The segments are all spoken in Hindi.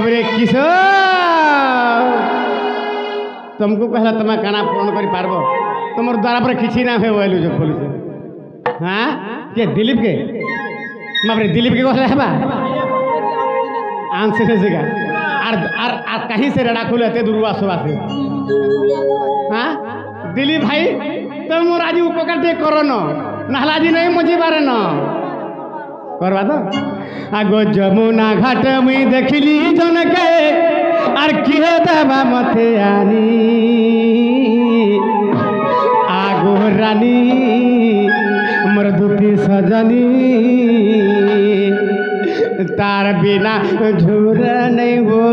बाबरे किस तुमको कहला तुम काना पूर्ण कर पारबो तुम द्वारा पर किसी ना है बोलू जो पुलिस हाँ के दिलीप के बाबरे दिलीप के कहला हेबा आंसर जगह आर कहीं से रेडा खुले ते दुर्वा सुवासे हाँ दिलीप भाई तुम मोर आज उपकार टे करो न नहला जी नहीं मुझे बारे न करवा तो आगो जमुना घाट मुई देखली जनके आर किहे देबा मते आनी आगो रानी मोर दुती सजनी तार बिना झूर नहीं वो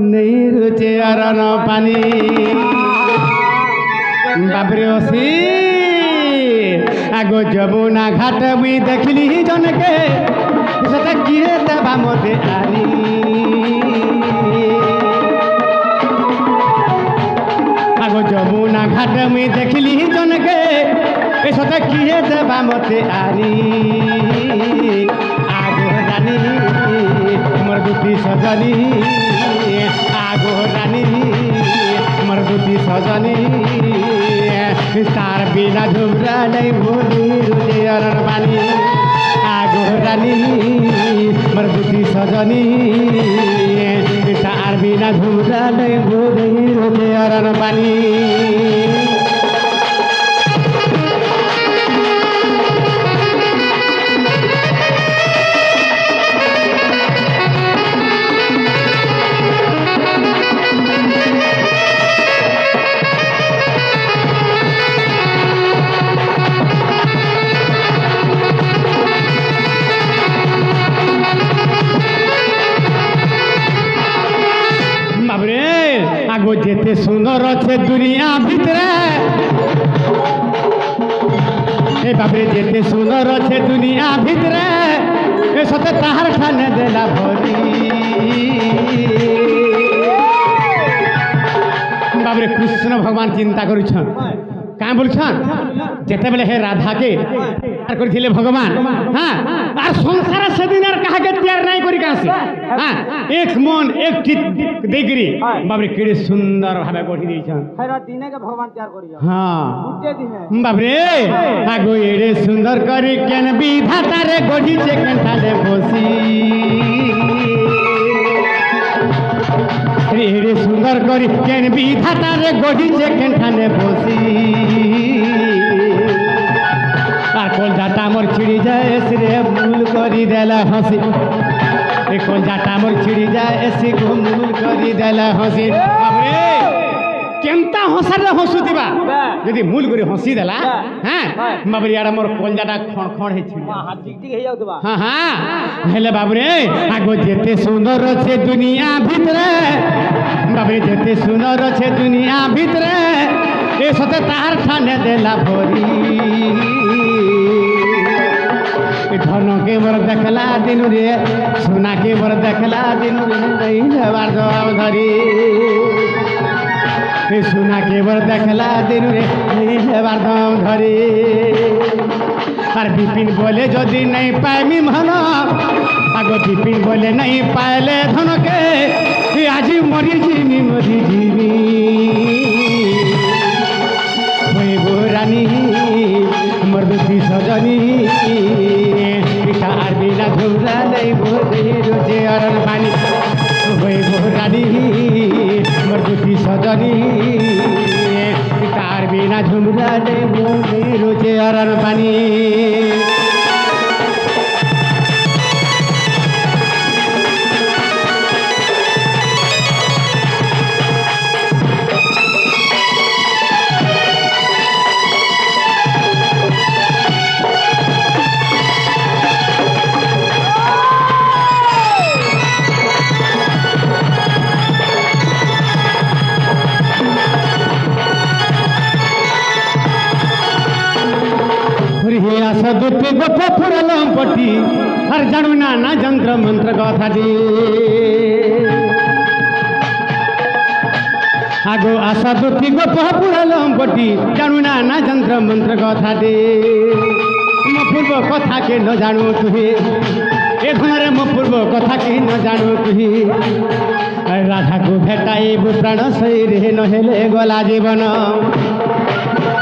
नहीं रुचे अरन पानी बाबरे ओसी आगो जमुना घाट मुई देखली जनके सता किहे देबा मते आनी आगो जमुना घाट मुई देखली जनके सता किहे देबा मते आनी आगो रानी मोर दुती सजनी आगो रानी मोर दुती सजनी तार बिना झुमरा नहीं भूली रुझे अरन पानी आगो रानी मोर दुती सजनी तार बिना झुमरा नहीं भूली रुझे अरन पानी आगो जेते सुंदर अच्छे दुनिया भितरे ए बाबरे जेते सुंदर अच्छे दुनिया भितरे ए सते ताहार ठाने देला भरी बाबरे कृष्ण भगवान चिंता करुछन क्या बोलछन जेते बेले हे राधा के करथिले भगवान हाँ आर संसार से दिन आर कहा के तैयार नहीं करी कासे हाँ एक मन एक चित देगरी बाबरे केड़े सुंदर भाबे गढ़ी देछन हैरा दिने के भगवान तैयार करी हां बुझे दिने बाबरे आगो एड़े सुंदर करी केन विधाता रे गढ़ी से कंठाले बसी एड़े सुंदर करी केन विधाता रे गढ़ी से कंठाले बसी আর কলজাটা মোর ছিড়ি যায় রে ভুল করি দেলা হাসি এই কলজাটা মোর ছিড়ি যায় এসি ঘুমুল করি দেলা হাসি বাবরে কেমতা হসারে হসুতিবা যদি মূল করে হসি দেলা হ্যাঁ বাবরে আড়া মোর কলজাটা খণ খণ হে ছিড়ি হাত টিকটিক হে যাউতবা হ্যাঁ হ্যাঁ হেলে বাবরে আগো যেতে সুন্দর আছে দুনিয়া ভিতরে বাবরে যেতে সুন্দর আছে দুনিয়া ভিতরে এ সতে তার ঠানে দেলা ভরি धन के बर देखला दिन रे सोना के बर देखला दिन रे नहीं जवार जवाब धरी सोना के बर देखला दिन रे नहीं जवार जवाब धरी और विपिन बोले जदि नहीं पाइमी मन आगो विपिन बोले नहीं पाइले धन के आज मरी जीवी रानी मोर दुती सजनी तार बिना झुमरा नहीं भूली रुझे अरन पानी रानी मोर दुती सजनी तार बिना झुमरा नहीं भूली रुझे अरन पानी दुटी गोप फुरलम पटी हर जानू ना जंत्र मंत्र कथा दी आगो आशा दुटी गोप फुरलम पटी जानू ना जंत्र मंत्र कथा दी पूर्व कथा के न जानू तुही ए धनरे मो पूर्व कथा के न जानू तुही राधा को भेटाइबु प्राण शरीरे नहेले गला जीवन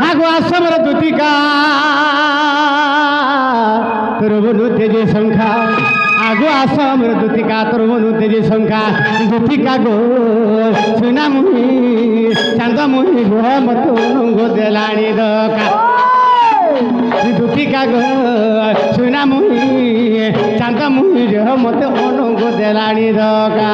आगो आसमर दूतिका तोर बनु तेजे संख्या आगो आसमर दूतिका तोर बनु तेजे संख्या दूतिका गो सुना मुही चांद मुही गो मत गो देलाणी दका दूतिका गो सुना मुही चांद मुही मत गो देलाणी दका